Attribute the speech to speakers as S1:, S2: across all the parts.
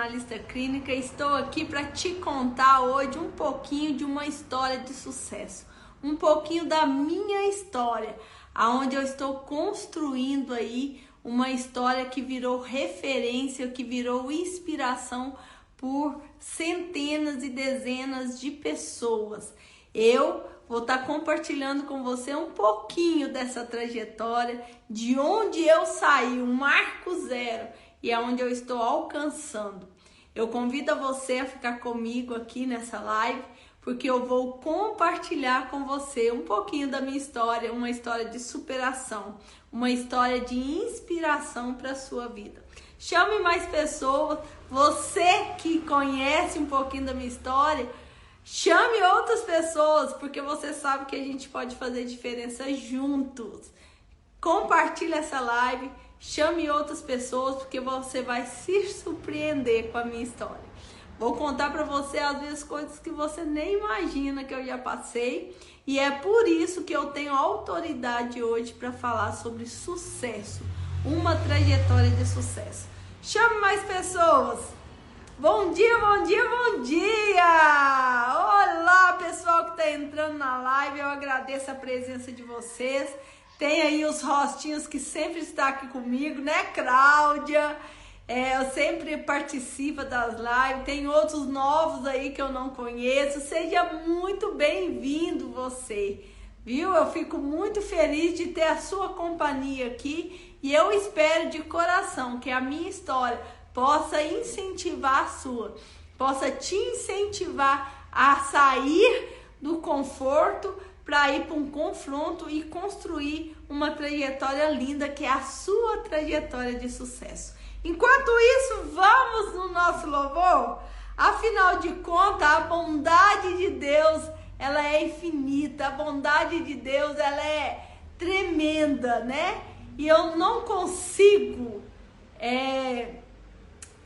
S1: psicanalista clínica e estou aqui para te contar hoje um pouquinho de uma história de sucesso, um pouquinho da minha história, aonde eu estou construindo aí uma história que virou referência, que virou inspiração por centenas e dezenas de pessoas. Eu vou estar compartilhando com você um pouquinho dessa trajetória, de onde eu saí, um marco zero, e aonde eu estou alcançando. Eu convido você a ficar comigo aqui nessa live, porque eu vou compartilhar com você um pouquinho da minha história, uma história de superação, uma história de inspiração para a sua vida. Chame mais pessoas, você que conhece um pouquinho da minha história, chame outras pessoas, porque você sabe que a gente pode fazer diferença juntos. Compartilhe essa live, chame outras pessoas, porque você vai se surpreender com a minha história. Vou contar para você, às vezes, coisas que você nem imagina que eu já passei. E é por isso que eu tenho autoridade hoje para falar sobre sucesso, uma trajetória de sucesso. Chame mais pessoas. Bom dia, bom dia, bom dia! Olá, pessoal que está entrando na live, eu agradeço a presença de vocês. Tem aí os rostinhos que sempre estão aqui comigo, né, Cláudia? Eu sempre participo das lives, tem outros novos aí que eu não conheço. Seja muito bem-vindo você, viu? Eu fico muito feliz de ter a sua companhia aqui e eu espero de coração que a minha história possa incentivar a sua, possa te incentivar a sair do conforto para ir para um confronto e construir uma trajetória linda que é a sua trajetória de sucesso. Enquanto isso, vamos no nosso louvor? Afinal de contas, a bondade de Deus, ela é infinita, a bondade de Deus, ela é tremenda, né? E eu não consigo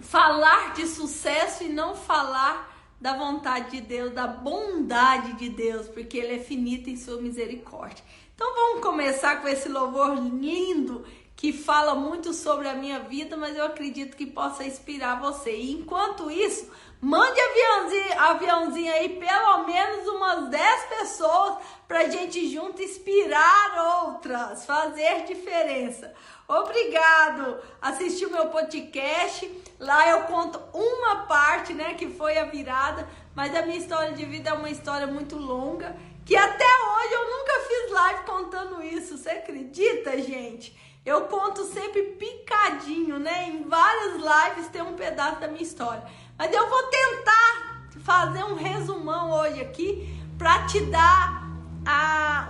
S1: falar de sucesso e não falar da vontade de Deus, da bondade de Deus, porque Ele é finito em sua misericórdia. Então vamos começar com esse louvor lindo, que fala muito sobre a minha vida, mas eu acredito que possa inspirar você. E enquanto isso, mande aviãozinho aí, pelo menos umas 10 pessoas, pra gente junto inspirar outras, fazer diferença. Obrigado! Assistiu meu podcast, lá eu conto uma parte, né, que foi a virada, mas a minha história de vida é uma história muito longa, que até hoje eu nunca fiz live contando isso, você acredita, gente? Eu conto sempre picadinho, né? Em várias lives tem um pedaço da minha história. Mas eu vou tentar fazer um resumão hoje aqui para te dar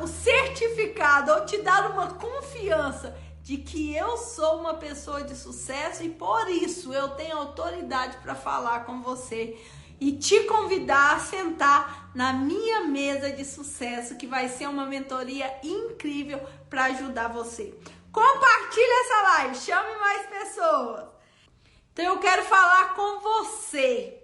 S1: o certificado, ou te dar uma confiança de que eu sou uma pessoa de sucesso e por isso eu tenho autoridade para falar com você e te convidar a sentar na minha mesa de sucesso, que vai ser uma mentoria incrível para ajudar você. Compartilhe essa live, chame mais pessoas. Então eu quero falar com você.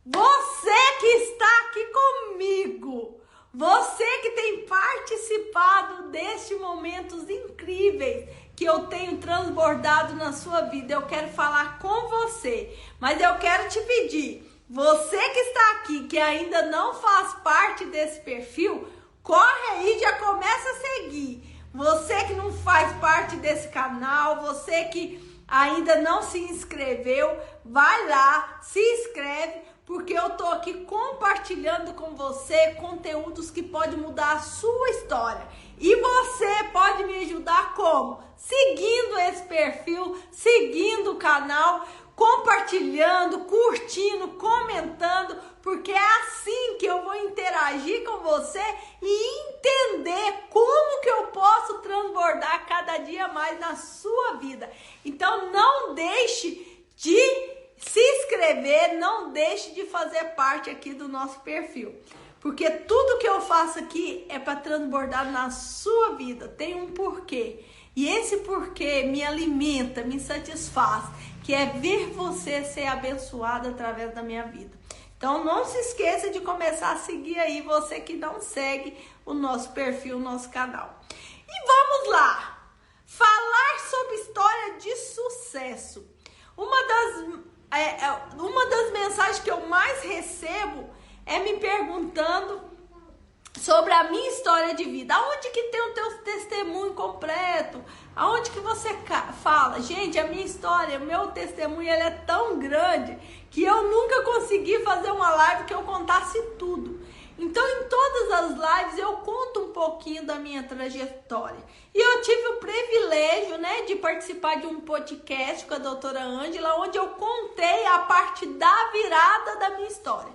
S1: Você que está aqui comigo. Você que tem participado destes momentos incríveis que eu tenho transbordado na sua vida. Eu quero falar com você. Mas eu quero te pedir, você que está aqui, que ainda não faz parte desse perfil, corre aí e já começa a seguir. Você que não faz parte desse canal, você que ainda não se inscreveu, vai lá, se inscreve, porque eu tô aqui compartilhando com você conteúdos que podem mudar a sua história. E você pode me ajudar como? Seguindo esse perfil, seguindo o canal, compartilhando, curtindo, comentando, porque é assim que eu vou interagir com você e entender como que eu posso transbordar cada dia mais na sua vida. Então não deixe de se inscrever, não deixe de fazer parte aqui do nosso perfil, porque tudo que eu faço aqui é para transbordar na sua vida, tem um porquê, e esse porquê me alimenta, me satisfaz, que é ver você ser abençoado através da minha vida. Então não se esqueça de começar a seguir aí, você que não segue o nosso perfil, o nosso canal. E vamos lá, falar sobre história de sucesso. Uma das uma das mensagens que eu mais recebo é me perguntando sobre a minha história de vida. Aonde que tem o teu testemunho completo? Aonde que você fala? Gente, a minha história, o meu testemunho, ele é tão grande que eu nunca consegui fazer uma live que eu contasse tudo. Então, em todas as lives, eu conto um pouquinho da minha trajetória. E eu tive o privilégio, né, de participar de um podcast com a doutora Ângela, onde eu contei a parte da virada da minha história.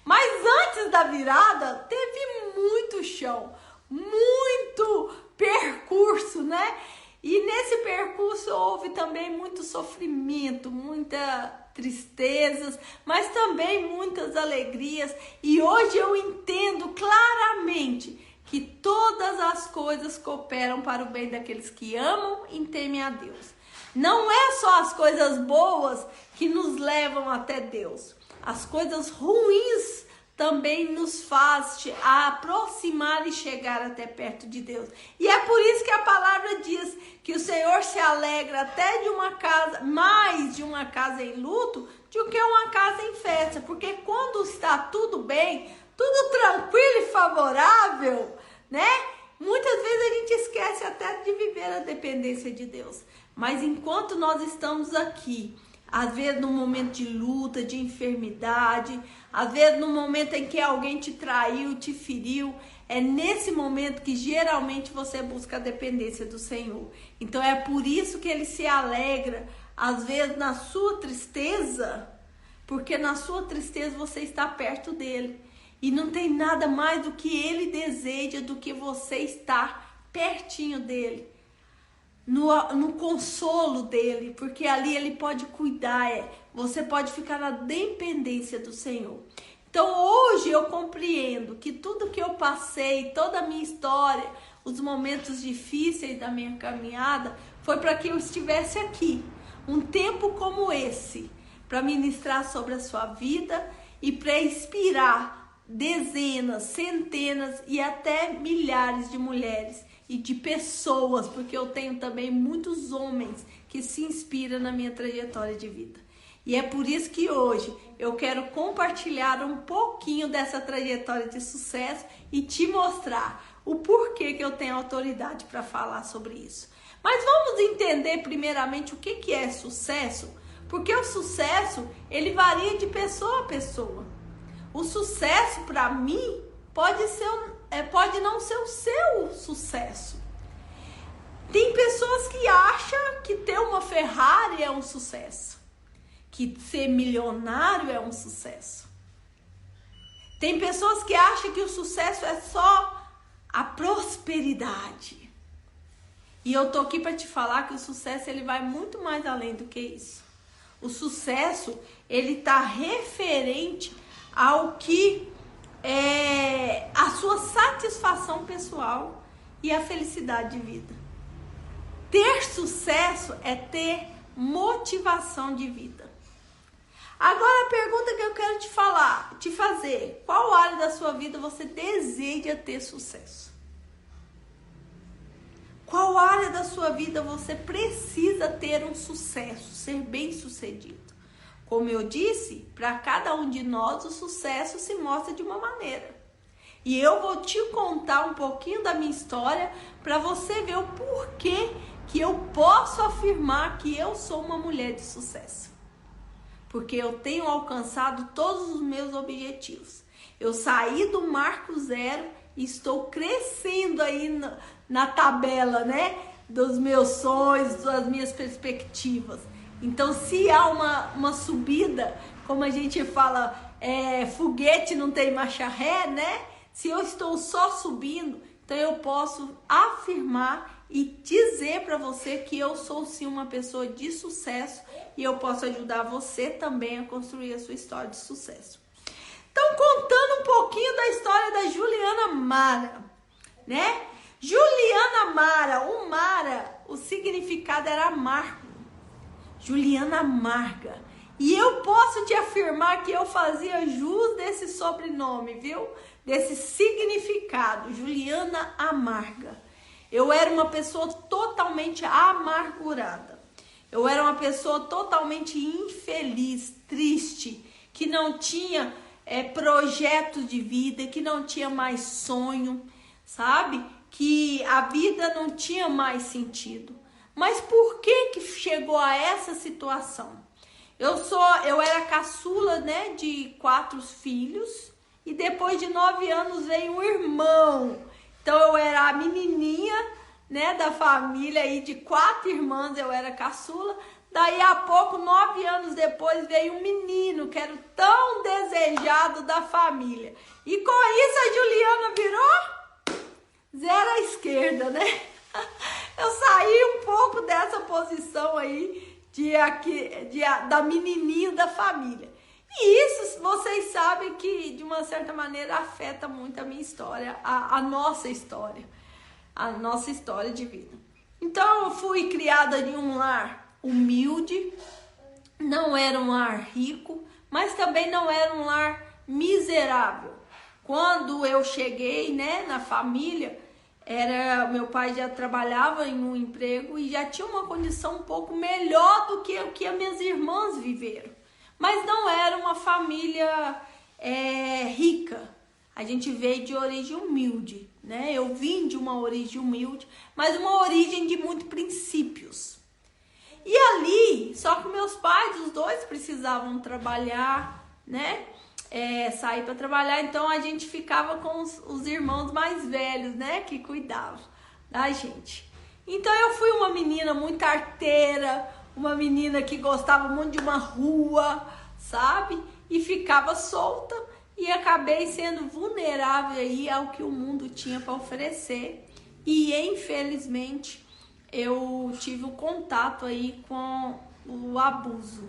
S1: Mas antes da virada, teve muito chão, muito percurso, né? E nesse percurso houve também muito sofrimento, muita tristezas, mas também muitas alegrias. E hoje eu entendo claramente que todas as coisas cooperam para o bem daqueles que amam e temem a Deus. Não é só as coisas boas que nos levam até Deus. As coisas ruins também nos faz aproximar e chegar até perto de Deus. E é por isso que a palavra diz que o Senhor se alegra até de uma casa, mais de uma casa em luto, do que uma casa em festa. Porque quando está tudo bem, tudo tranquilo e favorável, né? Muitas vezes a gente esquece até de viver a dependência de Deus. Mas enquanto nós estamos aqui, às vezes num momento de luta, de enfermidade, às vezes no momento em que alguém te traiu, te feriu, é nesse momento que geralmente você busca a dependência do Senhor. Então é por isso que Ele se alegra, às vezes na sua tristeza, porque na sua tristeza você está perto dEle. E não tem nada mais do que Ele deseja do que você estar pertinho dEle. No consolo dele, porque ali ele pode cuidar, você pode ficar na dependência do Senhor. Então hoje eu compreendo que tudo que eu passei, toda a minha história, os momentos difíceis da minha caminhada, foi para que eu estivesse aqui, um tempo como esse, para ministrar sobre a sua vida e para inspirar dezenas, centenas e até milhares de mulheres e de pessoas, porque eu tenho também muitos homens que se inspiram na minha trajetória de vida. E é por isso que hoje eu quero compartilhar um pouquinho dessa trajetória de sucesso e te mostrar o porquê que eu tenho autoridade para falar sobre isso. Mas vamos entender primeiramente o que é sucesso, porque o sucesso, ele varia de pessoa a pessoa. O sucesso, para mim, pode não ser o seu sucesso. Tem pessoas que acham que ter uma Ferrari é um sucesso, que ser milionário é um sucesso. Tem pessoas que acham que o sucesso é só a prosperidade. E eu tô aqui para te falar que o sucesso, ele vai muito mais além do que isso. O sucesso, ele tá referente ao que a sua satisfação pessoal e a felicidade de vida. Ter sucesso é ter motivação de vida. Agora a pergunta que eu quero te fazer, qual área da sua vida você deseja ter sucesso? Qual área da sua vida você precisa ter um sucesso, ser bem sucedido? Como eu disse, para cada um de nós o sucesso se mostra de uma maneira. E eu vou te contar um pouquinho da minha história para você ver o porquê que eu posso afirmar que eu sou uma mulher de sucesso. Porque eu tenho alcançado todos os meus objetivos. Eu saí do marco zero e estou crescendo aí na tabela, né? Dos meus sonhos, das minhas perspectivas. Então, se há uma subida, como a gente fala, foguete não tem marcha ré, né? Se eu estou só subindo, então eu posso afirmar e dizer para você que eu sou sim uma pessoa de sucesso e eu posso ajudar você também a construir a sua história de sucesso. Então, contando um pouquinho da história da Juliana Mara, né? Juliana Mara, o significado era amargo. Juliana Amarga. E eu posso te afirmar que eu fazia jus desse sobrenome, viu? Desse significado, Juliana Amarga. Eu era uma pessoa totalmente amargurada. Eu era uma pessoa totalmente infeliz, triste, que não tinha projeto de vida, que não tinha mais sonho, sabe? Que a vida não tinha mais sentido. Mas por que chegou a essa situação? Eu era caçula, né, de 4 filhos, e depois de 9 anos veio um irmão. Então eu era a menininha, né, da família aí de 4 irmãs, eu era caçula. Daí a pouco, 9 anos depois, veio um menino que era o tão desejado da família. E com isso a Juliana virou zero à esquerda, né? Eu saí um pouco dessa posição aí da menininha da família. E isso, vocês sabem que, de uma certa maneira, afeta muito a minha história, a nossa história de vida. Então, eu fui criada em um lar humilde, não era um lar rico, mas também não era um lar miserável. Quando eu cheguei, né, na família, meu pai já trabalhava em um emprego e já tinha uma condição um pouco melhor do que o que as minhas irmãs viveram. Mas não era uma família rica. A gente veio de origem humilde, né? Eu vim de uma origem humilde, mas uma origem de muitos princípios. E ali, só que meus pais, os dois precisavam trabalhar, né? Sair para trabalhar, então a gente ficava com os irmãos mais velhos, né? Que cuidavam da gente. Então eu fui uma menina muito arteira, uma menina que gostava muito de uma rua, sabe? E ficava solta e acabei sendo vulnerável aí ao que o mundo tinha para oferecer. E infelizmente eu tive um contato aí com o abuso,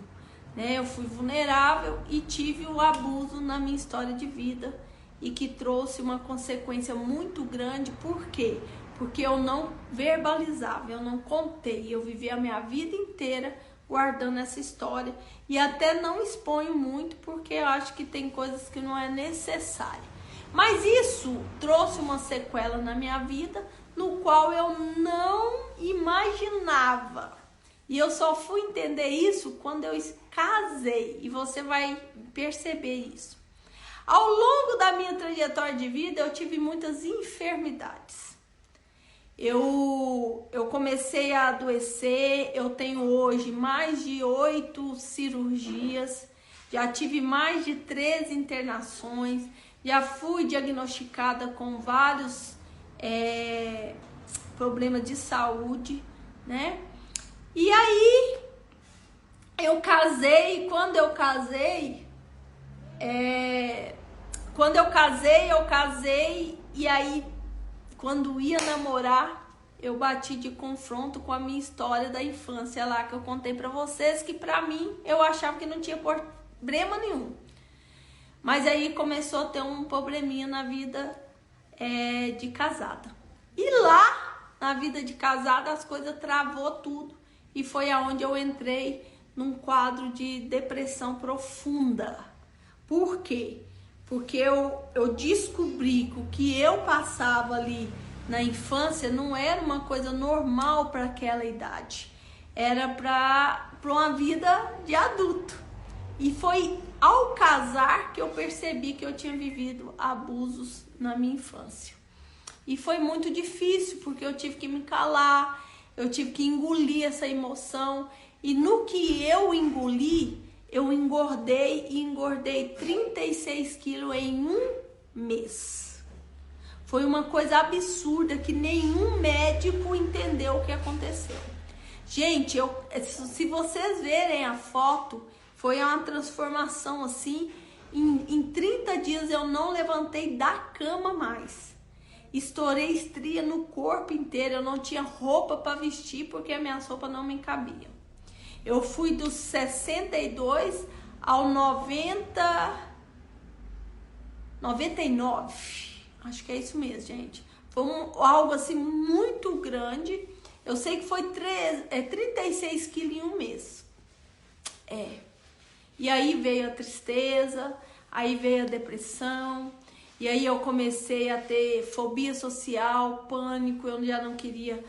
S1: né? Eu fui vulnerável e tive o abuso na minha história de vida e que trouxe uma consequência muito grande. Por quê? Porque eu não verbalizava, eu não contei, eu vivi a minha vida inteira guardando essa história e até não exponho muito porque eu acho que tem coisas que não é necessário. Mas isso trouxe uma sequela na minha vida no qual eu não imaginava. E eu só fui entender isso quando eu casei, e você vai perceber isso. Ao longo da minha trajetória de vida, eu tive muitas enfermidades. Eu comecei a adoecer, eu tenho hoje mais de 8 cirurgias, já tive mais de 13 internações, já fui diagnosticada com vários problemas de saúde, né? E aí, eu casei, quando eu casei, e aí, quando ia namorar, eu bati de confronto com a minha história da infância lá, que eu contei pra vocês, que pra mim, eu achava que não tinha problema nenhum. Mas aí começou a ter um probleminha na vida de casada. E lá, na vida de casada, as coisas travou tudo. E foi aonde eu entrei num quadro de depressão profunda. Por quê? Porque eu descobri que o que eu passava ali na infância não era uma coisa normal para aquela idade. Era para uma vida de adulto. E foi ao casar que eu percebi que eu tinha vivido abusos na minha infância. E foi muito difícil, porque eu tive que me calar, eu tive que engolir essa emoção. E no que eu engoli, eu engordei 36 quilos em um mês. Foi uma coisa absurda que nenhum médico entendeu o que aconteceu. Gente, se vocês verem a foto, foi uma transformação assim. Em 30 dias eu não levantei da cama mais. Estourei estria no corpo inteiro, eu não tinha roupa para vestir porque as minhas roupas não me cabiam. Eu fui dos 62 ao 99. Acho que é isso mesmo, gente. Foi algo assim muito grande. Eu sei que foi 36 quilos em um mês. E aí veio a tristeza, aí veio a depressão. E aí eu comecei a ter fobia social, pânico, eu já não queria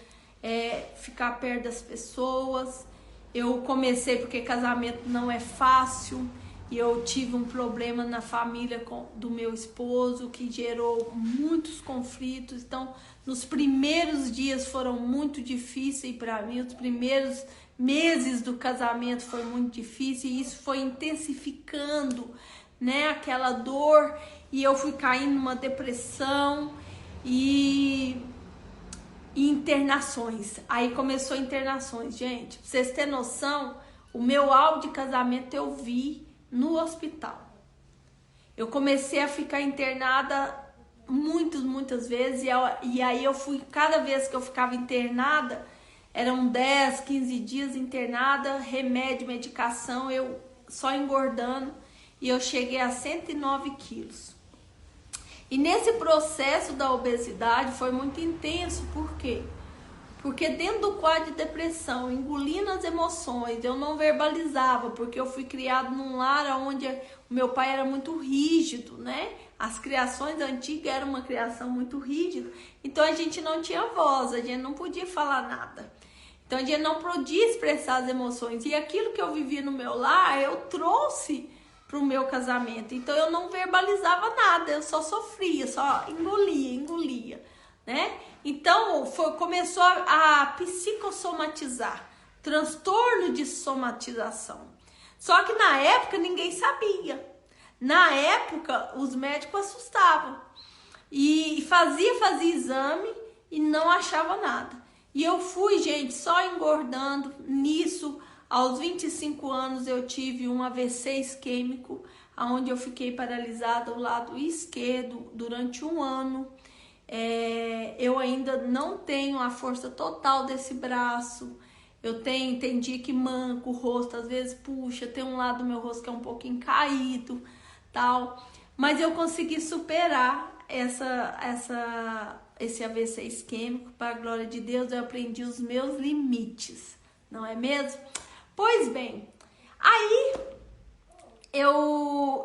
S1: ficar perto das pessoas. Eu comecei porque casamento não é fácil e eu tive um problema na família do meu esposo que gerou muitos conflitos. Então, nos primeiros dias foram muito difíceis para mim, os primeiros meses do casamento foi muito difícil e isso foi intensificando, né, aquela dor, e eu fui caindo numa depressão e internações. Aí começou internações, gente. Pra vocês terem noção, o meu álbum de casamento eu vi no hospital. Eu comecei a ficar internada muitas vezes e aí eu fui, cada vez que eu ficava internada, eram 10, 15 dias internada, remédio, medicação, eu só engordando, e eu cheguei a 109 quilos. E nesse processo da obesidade foi muito intenso, por quê? Porque dentro do quadro de depressão, engolindo as emoções, eu não verbalizava, porque eu fui criado num lar onde o meu pai era muito rígido, né? As criações antigas eram uma criação muito rígida, então a gente não tinha voz, a gente não podia falar nada. Então a gente não podia expressar as emoções, e aquilo que eu vivia no meu lar, eu trouxe pro meu casamento. Então eu não verbalizava nada, eu só sofria, só engolia, né? Então começou a psicossomatizar, transtorno de somatização. Só que na época ninguém sabia. Na época os médicos assustavam e fazia exame e não achava nada. E eu fui, gente, só engordando nisso. Aos 25 anos eu tive um AVC isquêmico, onde eu fiquei paralisada ao lado esquerdo durante um ano. Eu ainda não tenho a força total desse braço. Tem dia que manca o rosto, às vezes puxa, tem um lado do meu rosto que é um pouquinho caído, tal. Mas eu consegui superar esse AVC isquêmico, para a glória de Deus. Eu aprendi os meus limites, não é mesmo? Pois bem, aí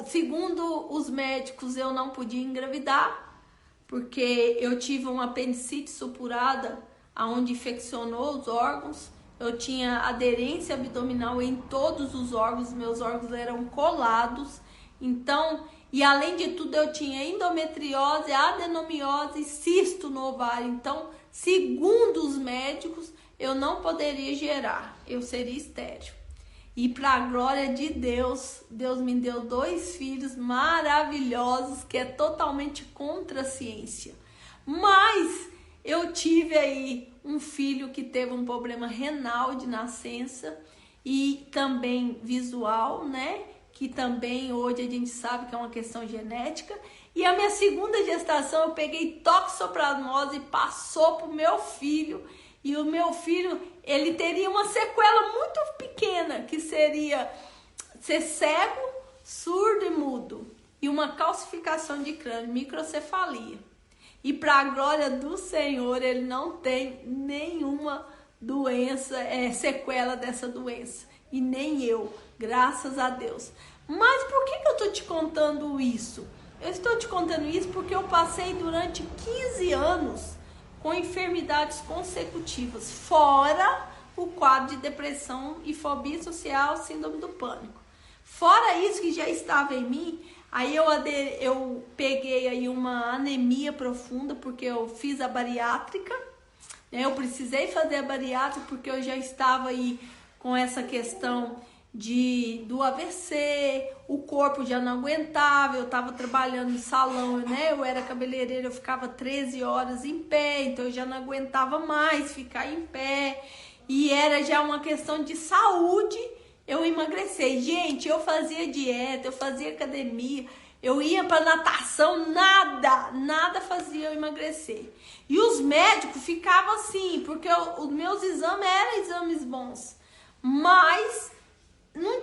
S1: segundo os médicos, eu não podia engravidar, porque eu tive uma apendicite supurada, onde infeccionou os órgãos. Eu tinha aderência abdominal em todos os órgãos, meus órgãos eram colados. Então, e além de tudo, eu tinha endometriose, adenomiose e cisto no ovário. Então, segundo os médicos, eu não poderia gerar, eu seria estéril. E para a glória de Deus, Deus me deu 2 filhos maravilhosos, que é totalmente contra a ciência. Mas eu tive aí um filho que teve um problema renal de nascença e também visual, né? Que também hoje a gente sabe que é uma questão genética. E a minha segunda gestação eu peguei toxoplasmose e passou pro meu filho. E o meu filho, ele teria uma sequela muito pequena, que seria ser cego, surdo e mudo. E uma calcificação de crânio, microcefalia. E para a glória do Senhor, ele não tem nenhuma doença, sequela dessa doença. E nem eu, graças a Deus. Mas por que eu estou te contando isso? Eu estou te contando isso porque eu passei durante 15 anos com enfermidades consecutivas, fora o quadro de depressão e fobia social, síndrome do pânico. Fora isso que já estava em mim, aí eu peguei aí uma anemia profunda, porque eu fiz a bariátrica, né? Eu precisei fazer a bariátrica porque eu já estava aí com essa questão do AVC, o corpo já não aguentava, eu estava trabalhando no salão, né? Eu era cabeleireira, eu ficava 13 horas em pé, então eu já não aguentava mais ficar em pé, e era já uma questão de saúde eu emagreci. Gente, eu fazia dieta, eu fazia academia, eu ia para natação, nada fazia eu emagrecer. E os médicos ficavam assim, porque os meus exames eram exames bons, mas não,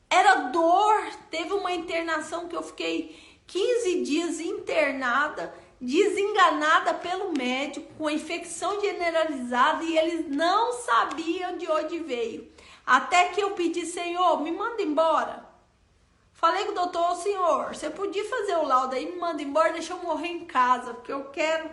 S1: era dor. Teve uma internação que eu fiquei 15 dias internada, desenganada pelo médico, com infecção generalizada, e eles não sabiam de onde veio. Até que eu pedi: Senhor, me manda embora. Falei com o doutor: Senhor, você podia fazer o laudo aí, me manda embora, deixa eu morrer em casa, porque eu quero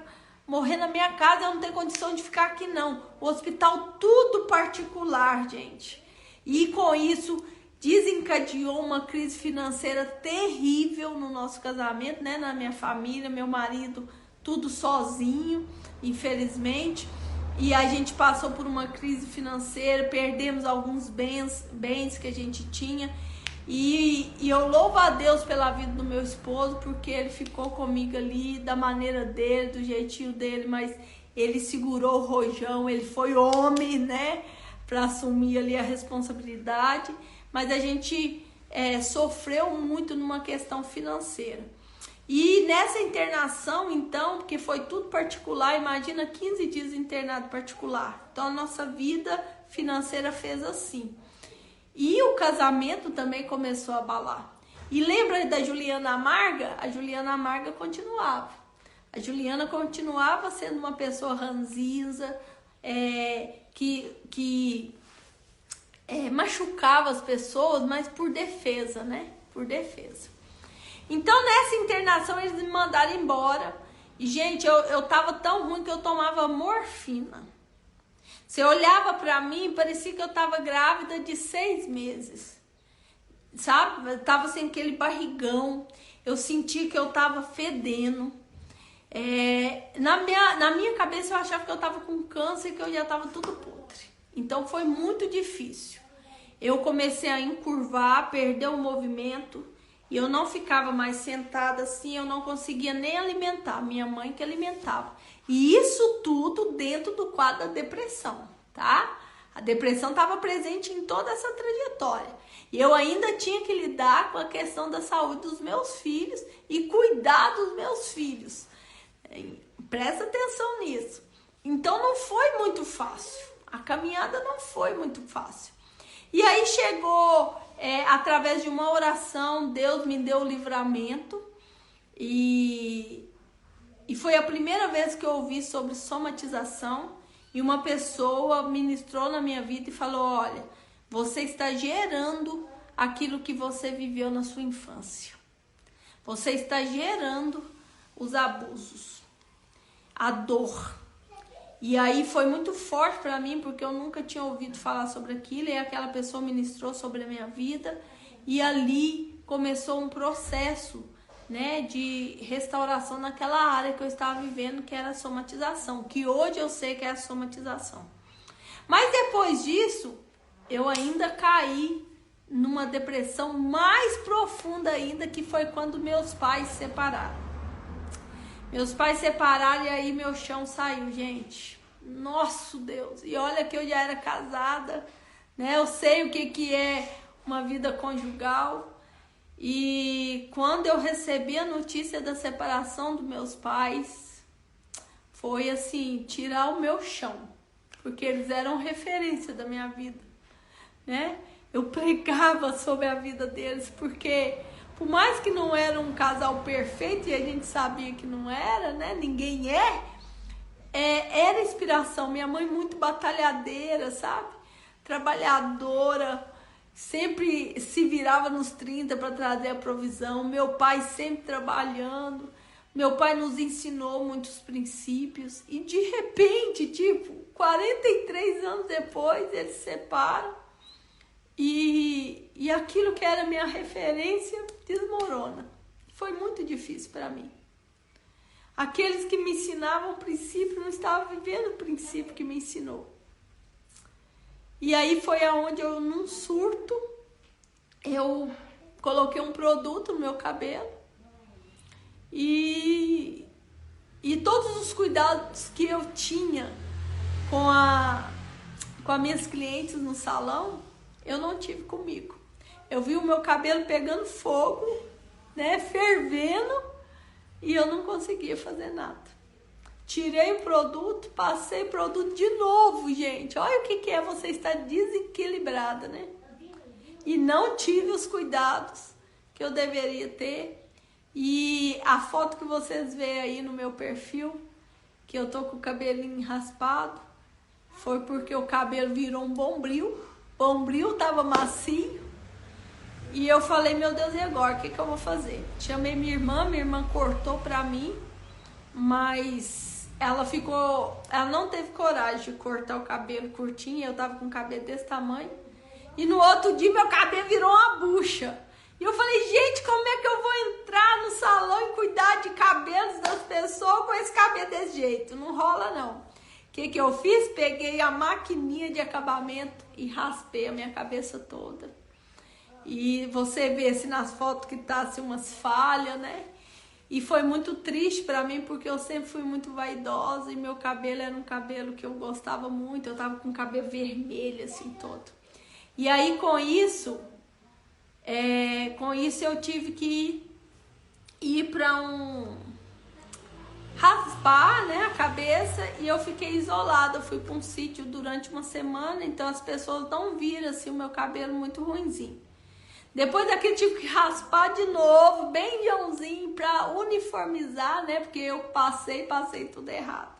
S1: morrer na minha casa, eu não tenho condição de ficar aqui não. O hospital tudo particular, gente. E com isso desencadeou uma crise financeira terrível no nosso casamento, né? Na minha família, meu marido, tudo sozinho, infelizmente. E a gente passou por uma crise financeira, perdemos alguns bens que a gente tinha. E eu louvo a Deus pela vida do meu esposo, porque ele ficou comigo ali da maneira dele, do jeitinho dele, mas ele segurou o rojão, ele foi homem, né, para assumir ali a responsabilidade. Mas a gente sofreu muito numa questão financeira. E nessa internação, então, porque foi tudo particular, imagina 15 dias internado particular. Então a nossa vida financeira fez assim. E o casamento também começou a abalar. E lembra da Juliana Amarga? A Juliana Amarga continuava. A Juliana continuava sendo uma pessoa ranzinza, que machucava as pessoas, mas por defesa, né? Por defesa. Então, nessa internação, eles me mandaram embora. E, gente, eu tava tão ruim que eu tomava morfina. Você olhava pra mim, parecia que eu tava grávida de 6 meses. Sabe? Eu tava sem aquele barrigão. Eu sentia que eu tava fedendo. Na minha cabeça, eu achava que eu tava com câncer e que eu já tava tudo podre. Então, foi muito difícil. Eu comecei a encurvar, perder o movimento. E eu não ficava mais sentada assim, eu não conseguia nem alimentar. Minha mãe que alimentava. E isso tudo dentro do quadro da depressão, tá? A depressão estava presente em toda essa trajetória. E eu ainda tinha que lidar com a questão da saúde dos meus filhos e cuidar dos meus filhos. Presta atenção nisso. Então não foi muito fácil. A caminhada não foi muito fácil. E aí chegou, através de uma oração, Deus me deu o livramento. E foi a primeira vez que eu ouvi sobre somatização. E uma pessoa ministrou na minha vida e falou: olha, você está gerando aquilo que você viveu na sua infância. Você está gerando os abusos, a dor. E aí foi muito forte para mim, porque eu nunca tinha ouvido falar sobre aquilo. E aquela pessoa ministrou sobre a minha vida. E ali começou um processo, né, de restauração naquela área que eu estava vivendo, que era a somatização. Que hoje eu sei que é a somatização. Mas depois disso, eu ainda caí numa depressão mais profunda ainda, que foi quando meus pais se separaram. Meus pais separaram e aí meu chão saiu, gente. Nossa, Deus. E olha que eu já era casada, né? Eu sei o que é uma vida conjugal. E quando eu recebi a notícia da separação dos meus pais, foi assim, tirar o meu chão. Porque eles eram referência da minha vida, né? Eu pregava sobre a vida deles, porque por mais que não era um casal perfeito, e a gente sabia que não era, né? Ninguém era inspiração. Minha mãe muito batalhadeira, sabe? Trabalhadora, sempre se virava nos 30 para trazer a provisão. Meu pai sempre trabalhando. Meu pai nos ensinou muitos princípios. E de repente, 43 anos depois, eles se separam. E aquilo que era minha referência desmorona. Foi muito difícil para mim. Aqueles que me ensinavam o princípio não estavam vivendo o princípio que me ensinou. E aí foi aonde eu, num surto, eu coloquei um produto no meu cabelo. E todos os cuidados que eu tinha com as minhas clientes no salão, eu não tive comigo. Eu vi o meu cabelo pegando fogo, né, fervendo, e eu não conseguia fazer nada. Tirei o produto, passei o produto de novo, gente. Olha o que é você estar desequilibrada, né? E não tive os cuidados que eu deveria ter. E a foto que vocês veem aí no meu perfil, que eu tô com o cabelinho raspado, foi porque o cabelo virou um bombril. O bombril tava macio. E eu falei, meu Deus, e agora? O que eu vou fazer? Chamei minha irmã cortou pra mim, mas ela não teve coragem de cortar o cabelo curtinho, eu tava com o cabelo desse tamanho. E no outro dia meu cabelo virou uma bucha. E eu falei, gente, como é que eu vou entrar no salão e cuidar de cabelos das pessoas com esse cabelo desse jeito? Não rola não. O que eu fiz? Peguei a maquininha de acabamento e raspei a minha cabeça toda. E você vê assim nas fotos que tá assim umas falhas, né? E foi muito triste pra mim, porque eu sempre fui muito vaidosa e meu cabelo era um cabelo que eu gostava muito. Eu tava com o cabelo vermelho assim todo. E aí com isso eu tive que ir pra raspar, né, a cabeça, e eu fiquei isolada. Eu fui para um sítio durante uma semana, então as pessoas não viram assim o meu cabelo muito ruinzinho. Depois daquele tive que raspar de novo, bem leãozinho, para uniformizar, né, porque eu passei tudo errado.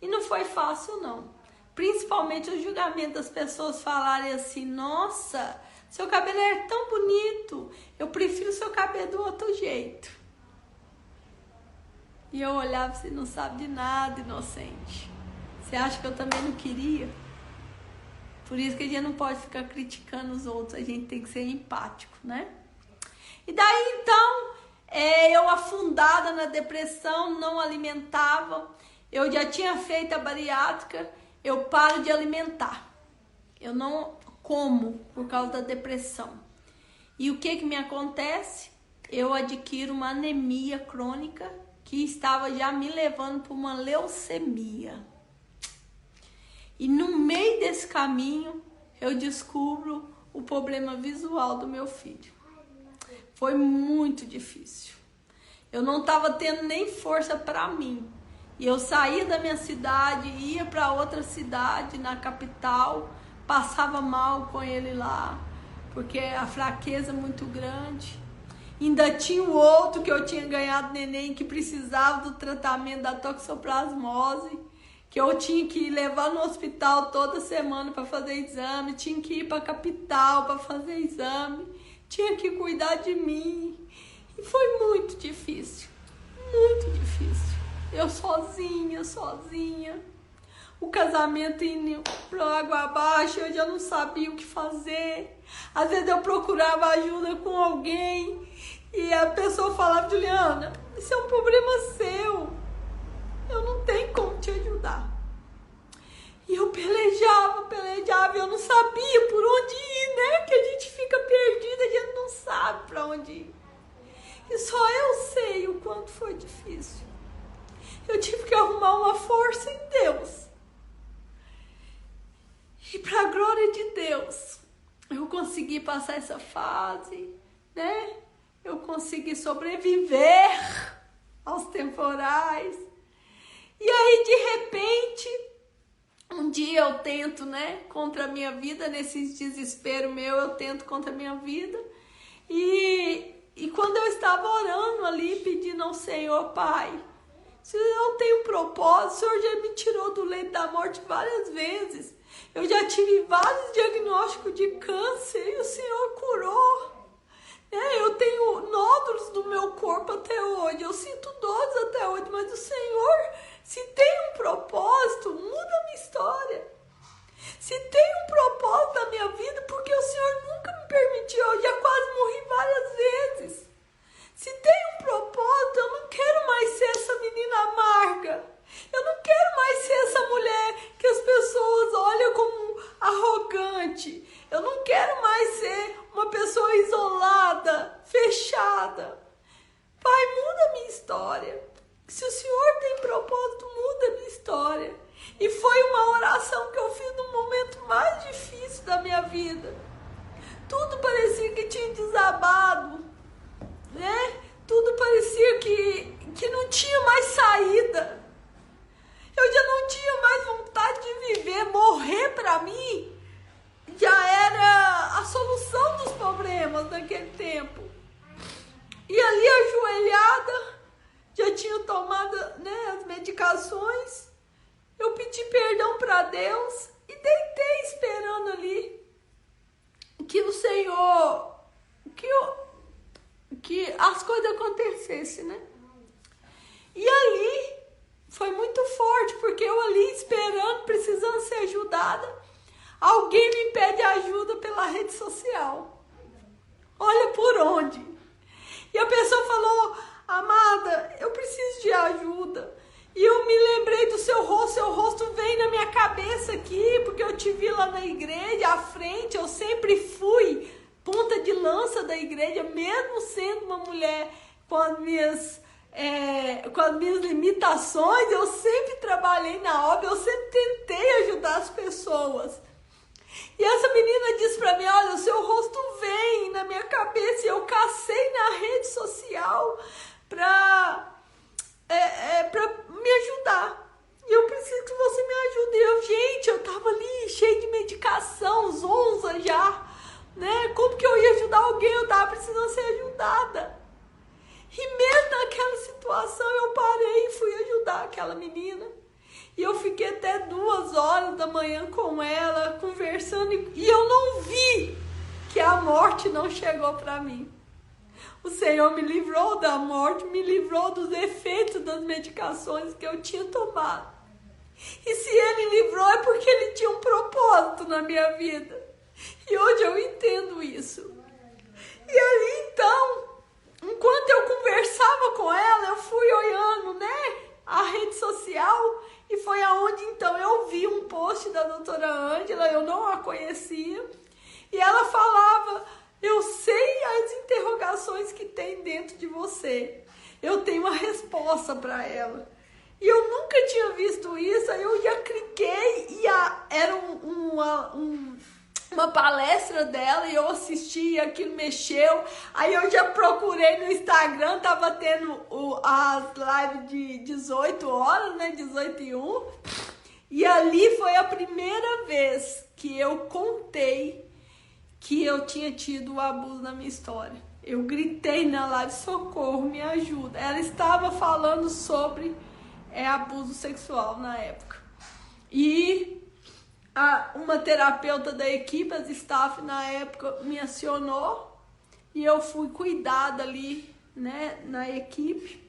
S1: E não foi fácil não. Principalmente o julgamento das pessoas falarem assim, nossa, seu cabelo é tão bonito, eu prefiro seu cabelo do outro jeito. E eu olhava assim, não sabe de nada, inocente. Você acha que eu também não queria? Por isso que a gente não pode ficar criticando os outros, a gente tem que ser empático, né? E daí então, eu afundada na depressão, não alimentava, eu já tinha feito a bariátrica, eu paro de alimentar. Eu não como por causa da depressão. E o que me acontece? Eu adquiro uma anemia crônica que estava já me levando para uma leucemia. E no meio desse caminho, eu descubro o problema visual do meu filho. Foi muito difícil. Eu não estava tendo nem força para mim. E eu saía da minha cidade, ia para outra cidade, na capital, passava mal com ele lá, porque a fraqueza é muito grande. Ainda tinha o outro que eu tinha ganhado neném, que precisava do tratamento da toxoplasmose, que eu tinha que levar no hospital toda semana para fazer exame, tinha que ir para a capital para fazer exame, tinha que cuidar de mim. E foi muito difícil, muito difícil. Eu sozinha. O casamento indo pra água abaixo, eu já não sabia o que fazer. Às vezes eu procurava ajuda com alguém e a pessoa falava, Juliana, isso é um problema seu. Eu não tenho como te ajudar. E eu pelejava, eu não sabia por onde ir, né? Que a gente fica perdida, a gente não sabe pra onde ir. E só eu sei o quanto foi difícil. Eu tive que arrumar uma força em Deus. E para a glória de Deus, eu consegui passar essa fase, né? Eu consegui sobreviver aos temporais. E aí, de repente, um dia eu tento, né? Contra a minha vida, nesse desespero meu, eu tento contra a minha vida. E quando eu estava orando ali, pedindo ao Senhor, Pai, se eu tenho um propósito, o Senhor já me tirou do leito da morte várias vezes. Eu já tive vários diagnósticos de câncer e o Senhor curou. Eu tenho nódulos no meu corpo até hoje, eu sinto dores até hoje, mas o Senhor, se tem um propósito, muda a minha história. Se tem um propósito na minha vida, porque o Senhor nunca me permitiu, eu já quase morri várias vezes. Se tem um propósito, eu não quero mais ser essa menina amarga. Eu não quero mais ser essa mulher que as pessoas olham como arrogante. Eu não quero mais ser uma pessoa isolada, fechada. Pai, muda a minha história. Se o Senhor tem propósito, muda a minha história. E foi uma oração que eu fiz no momento mais difícil da minha vida. Tudo parecia que tinha desabado, né? Tudo parecia que não tinha mais saída. Eu já não tinha mais vontade de viver. Morrer para mim já era a solução dos problemas naquele tempo. E ali ajoelhada, já tinha tomado, né, as medicações. Eu pedi perdão para Deus e deitei esperando ali que o Senhor, que as coisas acontecessem, né? E ali foi muito ali esperando, precisando ser ajudada. Alguém me pede ajuda pela rede social. Olha por onde. E a pessoa falou: amada, eu preciso de ajuda. E eu me lembrei do seu rosto veio na minha cabeça aqui, porque eu te vi lá na igreja, à frente, eu sempre fui ponta de lança da igreja, mesmo sendo uma mulher com as minhas limitações, eu sempre trabalhei na obra, eu sempre tentei ajudar as pessoas. E essa menina disse pra mim: olha, o seu rosto vem na minha cabeça, e eu cacei na rede social pra me ajudar. E eu preciso que você me ajude. Eu tava ali cheia de medicação, zonza já, né? Como que eu ia ajudar alguém? Eu tava precisando ser ajudada. E mesmo naquela situação eu parei e fui ajudar aquela menina. E eu fiquei até 2 horas da manhã com ela, conversando, e eu não vi que a morte não chegou para mim. O Senhor me livrou da morte, me livrou dos efeitos das medicações que eu tinha tomado. E se Ele livrou é porque Ele tinha um propósito na minha vida. E hoje eu entendo isso. E ali então, enquanto eu conversava com ela, eu fui olhando, né, a rede social, e foi aonde então eu vi um post da doutora Ângela, eu não a conhecia, e ela falava: eu sei as interrogações que tem dentro de você, eu tenho uma resposta para ela. E eu nunca tinha visto isso, aí eu já cliquei e era uma palestra dela e eu assisti, aquilo mexeu. Aí eu já procurei no Instagram, tava tendo as lives de 18 horas, né, 18h01. E ali foi a primeira vez que eu contei que eu tinha tido o abuso na minha história. Eu gritei na live: socorro, me ajuda. Ela estava falando sobre abuso sexual na época. E uma terapeuta da equipe, as staff na época, me acionou e eu fui cuidada ali, né, na equipe.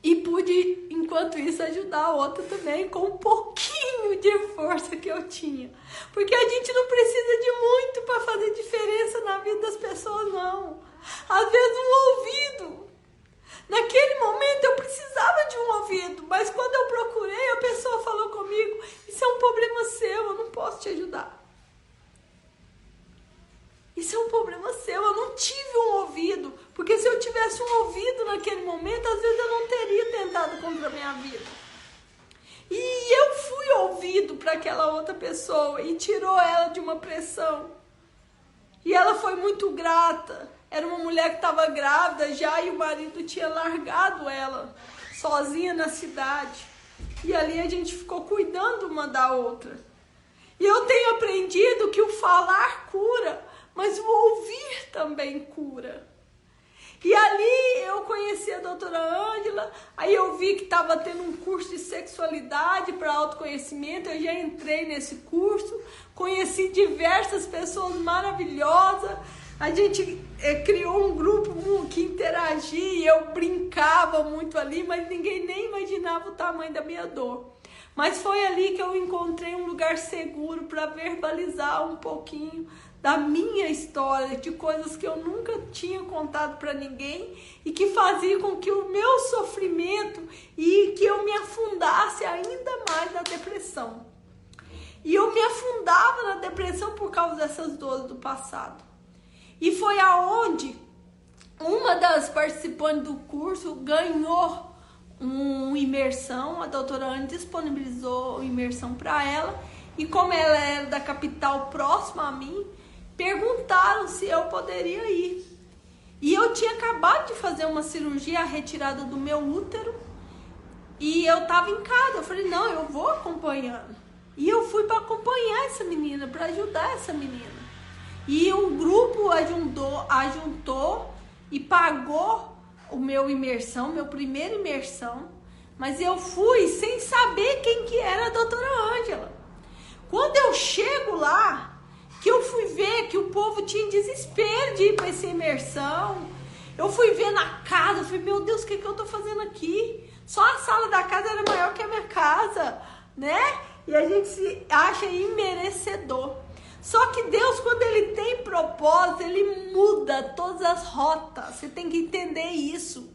S1: E pude, enquanto isso, ajudar a outra também com um pouquinho de força que eu tinha. Porque a gente não precisa de muito para fazer diferença na vida das pessoas, não. Às vezes um ouvido. Naquele momento eu precisava de um ouvido, mas quando eu procurei, a pessoa falou comigo: isso é um problema seu, eu não posso te ajudar. Isso é um problema seu, eu não tive um ouvido, porque se eu tivesse um ouvido naquele momento, às vezes eu não teria tentado contra a minha vida. E eu fui ouvido para aquela outra pessoa e tirou ela de uma pressão. E ela foi muito grata. Era uma mulher que estava grávida já e o marido tinha largado ela sozinha na cidade. E ali a gente ficou cuidando uma da outra. E eu tenho aprendido que o falar cura, mas o ouvir também cura. E ali eu conheci a doutora Ângela, aí eu vi que estava tendo um curso de sexualidade para autoconhecimento, eu já entrei nesse curso, conheci diversas pessoas maravilhosas, a gente criou um grupo que interagia, eu brincava muito ali, mas ninguém nem imaginava o tamanho da minha dor. Mas foi ali que eu encontrei um lugar seguro para verbalizar um pouquinho da minha história, de coisas que eu nunca tinha contado para ninguém e que fazia com que o meu sofrimento e que eu me afundasse ainda mais na depressão. E eu me afundava na depressão por causa dessas dores do passado. E foi aonde uma das participantes do curso ganhou uma imersão, a doutora Anne disponibilizou uma imersão para ela, e como ela era da capital próxima a mim, perguntaram se eu poderia ir. E eu tinha acabado de fazer uma cirurgia, a retirada do meu útero, e eu estava em casa. Eu falei: não, eu vou acompanhando. E eu fui para acompanhar essa menina, para ajudar essa menina. E o grupo ajuntou e pagou o meu primeira imersão, mas eu fui sem saber quem que era a doutora Ângela. Quando eu chego lá, que eu fui ver que o povo tinha desespero de ir para essa imersão, eu fui ver na casa, eu falei: meu Deus, o que eu tô fazendo aqui? Só a sala da casa era maior que a minha casa, né? E a gente se acha imerecedor. Só que Deus, quando Ele tem propósito, Ele muda todas as rotas. Você tem que entender isso.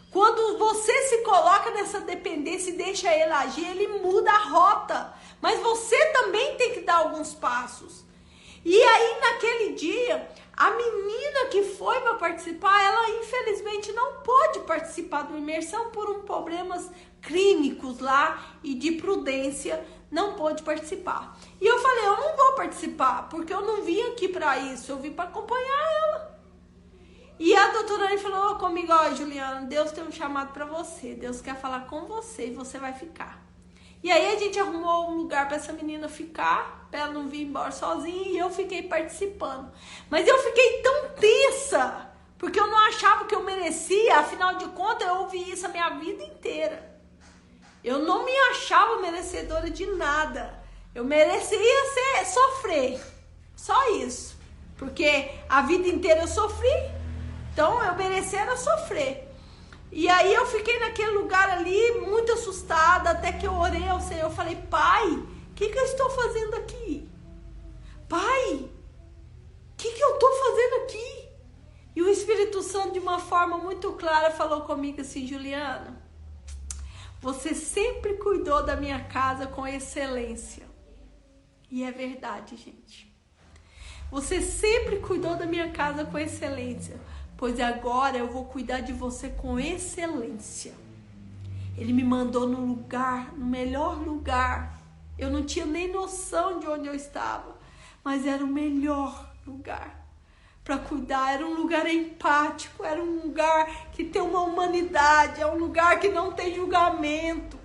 S1: Quando você se coloca nessa dependência e deixa Ele agir, Ele muda a rota. Mas você também tem que dar alguns passos. E aí, naquele dia, a menina que foi para participar, ela infelizmente não pôde participar do imersão por problemas clínicos lá e de prudência, não pôde participar. E eu falei, eu não vou participar, porque eu não vim aqui para isso, eu vim para acompanhar ela. E a doutora Anne falou comigo, ó, Juliana, Deus tem um chamado para você, Deus quer falar com você e você vai ficar. E aí a gente arrumou um lugar para essa menina ficar, para ela não vir embora sozinha, e eu fiquei participando. Mas eu fiquei tão tensa, porque eu não achava que eu merecia, afinal de contas eu ouvi isso a minha vida inteira. Eu não me achava merecedora de nada. Eu merecia sofrer, só isso. Porque a vida inteira eu sofri, então eu merecia era sofrer. E aí eu fiquei naquele lugar ali, muito assustada, até que eu orei ao Senhor, eu falei, Pai, o que eu estou fazendo aqui? Pai, o que eu estou fazendo aqui? E o Espírito Santo, de uma forma muito clara, falou comigo assim, Juliana, você sempre cuidou da minha casa com excelência. E é verdade, gente. Você sempre cuidou da minha casa com excelência. Pois agora eu vou cuidar de você com excelência. Ele me mandou no lugar, no melhor lugar. Eu não tinha nem noção de onde eu estava, mas era o melhor lugar para cuidar. Era um lugar empático, era um lugar que tem uma humanidade, é um lugar que não tem julgamento,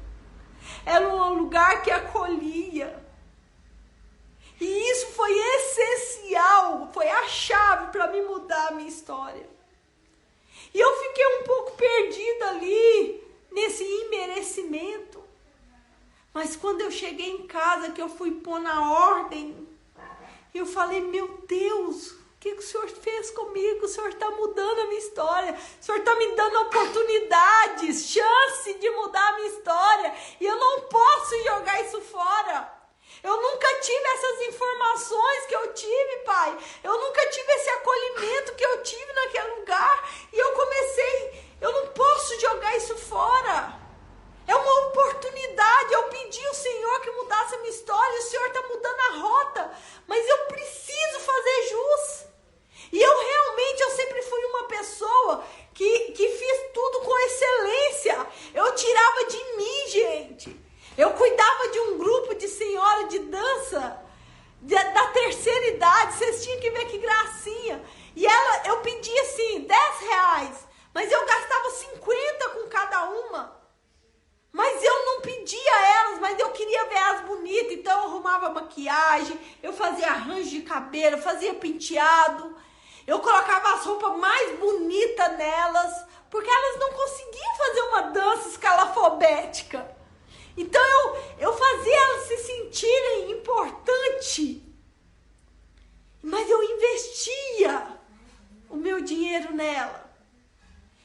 S1: era um lugar que acolhia. E isso foi essencial, foi a chave para me mudar a minha história. E eu fiquei um pouco perdida ali, nesse imerecimento. Mas quando eu cheguei em casa, que eu fui pôr na ordem, eu falei, meu Deus, o que o Senhor fez comigo? O Senhor está mudando a minha história. O Senhor está me dando oportunidades, chance de mudar a minha história. E eu não posso jogar isso fora. Eu nunca tive essas informações que eu tive, Pai. Eu nunca tive esse acolhimento que eu tive naquele lugar. E eu não posso jogar isso fora. É uma oportunidade. Eu pedi ao Senhor que mudasse a minha história. O Senhor está mudando a rota. Mas eu preciso fazer jus. E eu sempre fui uma pessoa que fiz tudo com excelência. Eu tirava de mim, gente. Eu cuidava de um grupo de senhora de dança da terceira idade. Vocês tinham que ver que gracinha. E eu pedia assim, R$10. Mas eu gastava 50 com cada uma. Mas eu não pedia elas, mas eu queria ver elas bonitas. Então eu arrumava maquiagem, eu fazia arranjo de cabelo, eu fazia penteado. Eu colocava as roupas mais bonitas nelas, porque elas não conseguiam fazer uma dança escalafobética. Então eu fazia elas se sentirem importantes. Mas eu investia o meu dinheiro nela.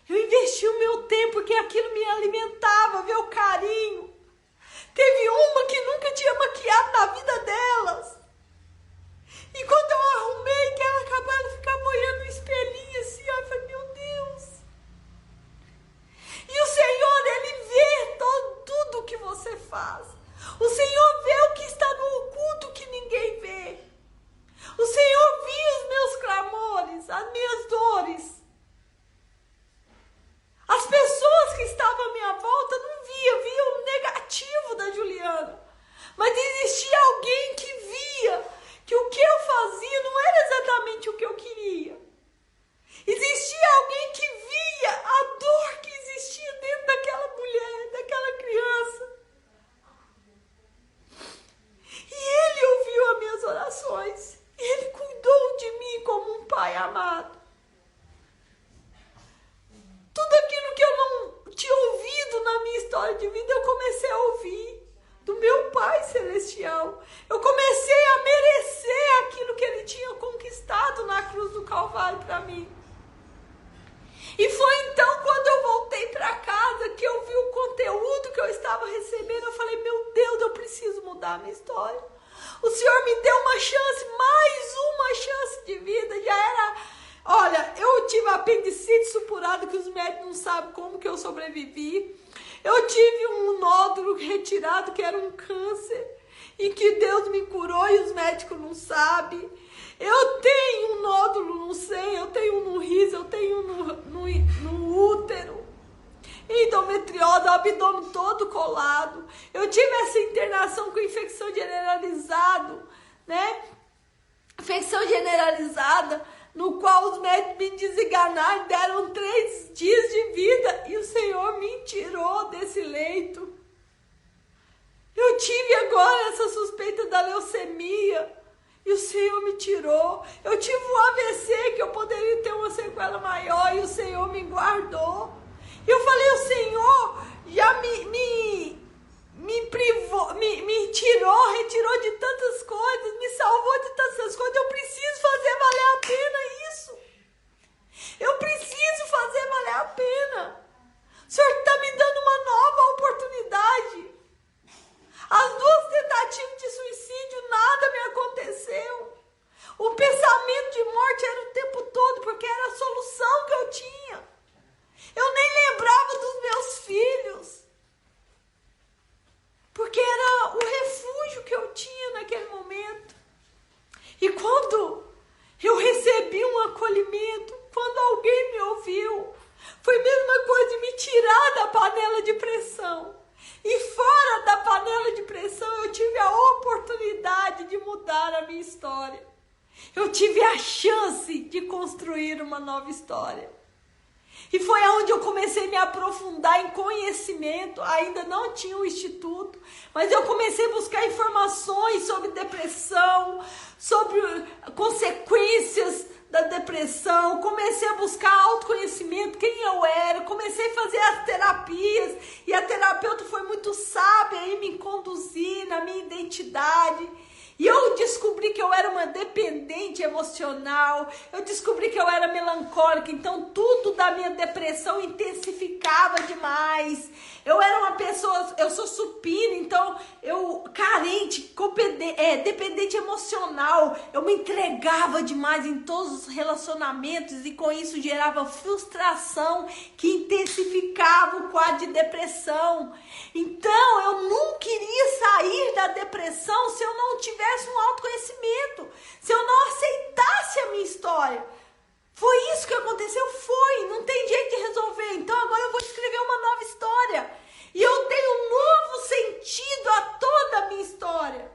S1: Eu investi o meu tempo, porque aquilo me alimentava, ver o carinho. Teve uma que nunca tinha maquiado na vida delas. E quando eu arrumei, que ela acabava de ficar olhando no espelhinho assim, eu falei, meu Deus. E o Senhor, Ele vê tudo que você faz. O Senhor vê o que está no oculto que ninguém vê. O Senhor via os meus clamores, as minhas dores. As pessoas que estavam à minha volta não viam o negativo da Juliana. Mas existia alguém que via que o que eu fazia não era exatamente o que eu queria. Existia alguém que via a dor que existia dentro daquela mulher, daquela criança. E Ele ouviu as minhas orações. Ele cuidou de mim como um pai amado. Tudo aquilo que eu não tinha ouvido na minha história de vida, eu comecei a ouvir do meu Pai Celestial. Eu comecei a merecer aquilo que Ele tinha conquistado na cruz do Calvário para mim. E foi então quando eu voltei para casa que eu vi o conteúdo que eu estava recebendo. Eu falei, meu Deus, eu preciso mudar a minha história. O Senhor me deu uma chance, mais uma chance de vida. Já era, olha, eu tive apendicite supurado que os médicos não sabem como que eu sobrevivi. Eu tive um nódulo retirado que era um câncer e que Deus me curou e os médicos não sabem. Eu tenho um nódulo no seio, eu tenho no rins, eu tenho no útero, endometriose, o abdômen todo colado. Eu tive essa internação com infecção generalizada, né? Infecção generalizada, no qual os médicos me desenganaram, deram 3 dias de vida e o Senhor me tirou desse leito. Eu tive agora essa suspeita da leucemia. E o Senhor me tirou. Eu tive um AVC que eu poderia ter uma sequela maior e o Senhor me guardou. Eu falei, o Senhor já me privou, me tirou, retirou de tantas coisas, me salvou de tantas coisas. Eu preciso fazer valer a pena isso. Eu preciso fazer valer a pena. O Senhor está me dando uma nova oportunidade. As 2 tentativas de suicídio, nada me aconteceu. O pensamento de morte era o tempo todo, porque era a solução que eu tinha. Eu nem lembrava dos meus filhos, porque era o refúgio que eu tinha naquele momento. E quando eu recebi um acolhimento, quando alguém me ouviu, foi a mesma coisa de me tirar da panela de pressão. E fora da panela de pressão, eu tive a oportunidade de mudar a minha história. Eu tive a chance de construir uma nova história. E foi onde eu comecei a me aprofundar em conhecimento. Ainda não tinha um instituto, mas eu comecei a buscar informações sobre depressão, sobre consequências da depressão. Comecei a buscar autoconhecimento, quem eu era. Comecei a fazer as terapias e a terapeuta foi muito sábia em me conduzir na minha identidade. E eu descobri que eu era uma dependente emocional, eu descobri que eu era melancólica, então tudo da minha depressão intensificava demais. Eu era uma pessoa, eu sou supina, então eu carente, dependente emocional, eu me entregava demais em todos os relacionamentos e com isso gerava frustração que intensificava o quadro de depressão. Então eu nunca iria sair da depressão se eu não tivesse um autoconhecimento, se eu não aceitasse a minha história. Foi isso que aconteceu? Foi, não tem jeito de resolver. Então agora eu vou escrever uma nova história. E eu tenho um novo sentido a toda a minha história.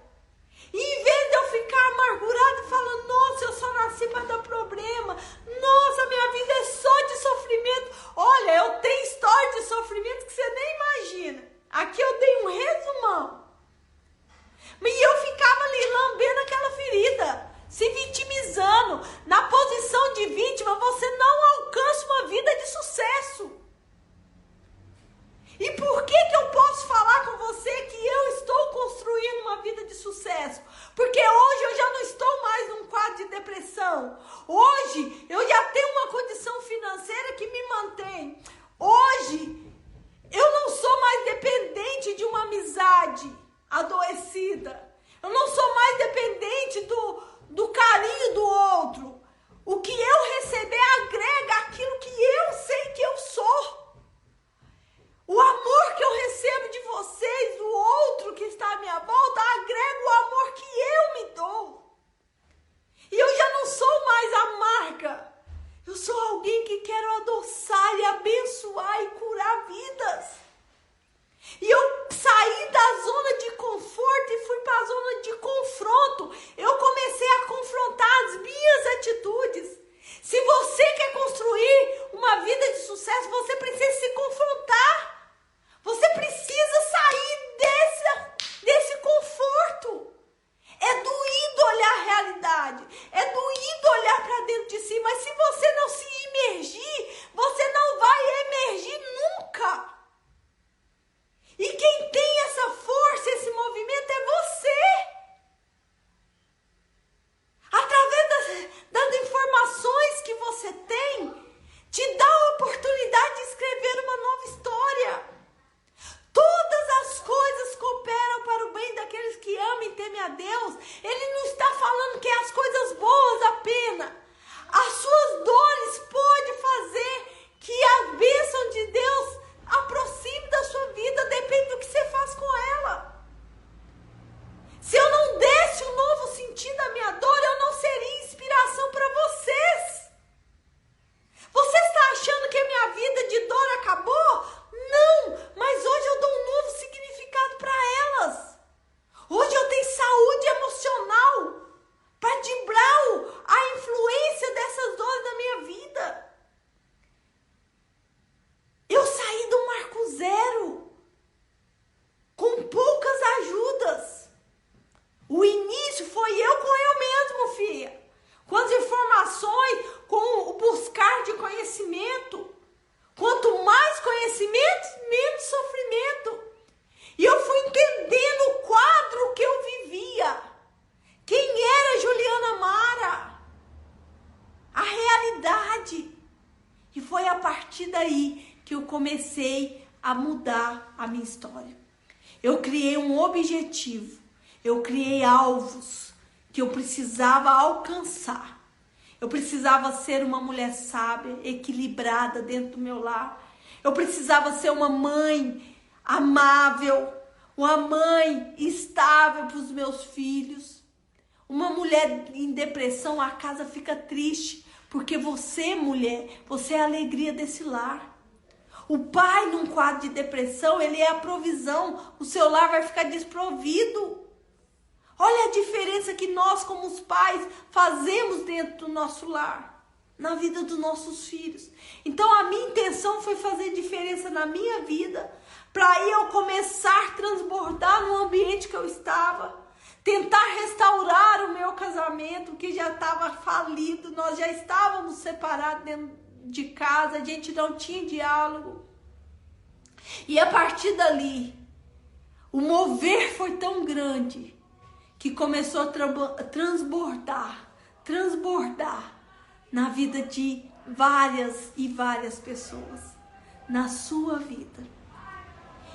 S1: E em vez de eu ficar amargurada falando, nossa, eu só nasci para dar problema, nossa, minha vida é só de sofrimento. Olha, eu tenho história de sofrimento que você nem imagina. Aqui eu dei um resumão. E eu ficava ali lambendo aquela ferida, se vitimizando. Na posição de vítima, você não alcança uma vida de sucesso. E por que eu posso falar com você que eu estou construindo uma vida de sucesso? Porque hoje eu já não estou mais num quadro de depressão. Hoje eu já tenho uma condição financeira que me mantém. Hoje eu não sou mais dependente de uma amizade adoecida. Eu não sou mais dependente do carinho do outro. O que eu receber agrega aquilo que eu sei que eu sou. O amor que eu recebo de vocês, do outro que está à minha volta, agrega o amor que eu me dou. E eu já não sou mais amarga. Eu sou alguém que quero adoçar e abençoar e curar vidas. E eu saí da zona de conforto e fui para a zona de conforto. comecei a mudar a minha história. Eu criei um objetivo, eu criei alvos que eu precisava alcançar. Eu precisava ser uma mulher sábia, equilibrada dentro do meu lar. Eu precisava ser uma mãe amável, uma mãe estável para os meus filhos. Uma mulher em depressão, a casa fica triste, porque você, mulher, você é a alegria desse lar. O pai, num quadro de depressão, ele é a provisão. O seu lar vai ficar desprovido. Olha a diferença que nós, como os pais, fazemos dentro do nosso lar, na vida dos nossos filhos. Então, a minha intenção foi fazer diferença na minha vida, para eu começar a transbordar no ambiente que eu estava, tentar restaurar o meu casamento, que já estava falido, nós já estávamos separados dentro de casa, a gente não tinha diálogo. E a partir dali, o mover foi tão grande que começou a transbordar na vida de várias e várias pessoas, na sua vida.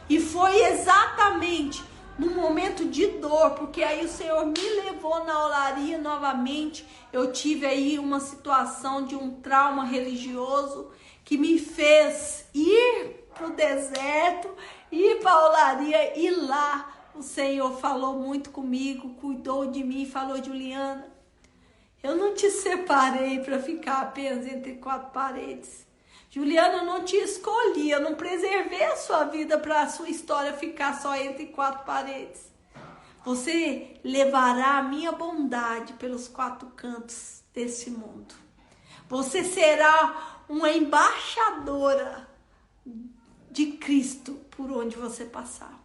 S1: E foi exatamente no momento de dor, porque aí o Senhor me levou na olaria novamente. Eu tive aí uma situação de um trauma religioso que me fez ir para o deserto, ir para a olaria, e lá o Senhor falou muito comigo, cuidou de mim, falou: Juliana, eu não te separei para ficar apenas entre quatro paredes. Juliana, eu não te escolhi, eu não preservei a sua vida para a sua história ficar só entre quatro paredes. Você levará a minha bondade pelos quatro cantos desse mundo. Você será uma embaixadora de Cristo por onde você passar.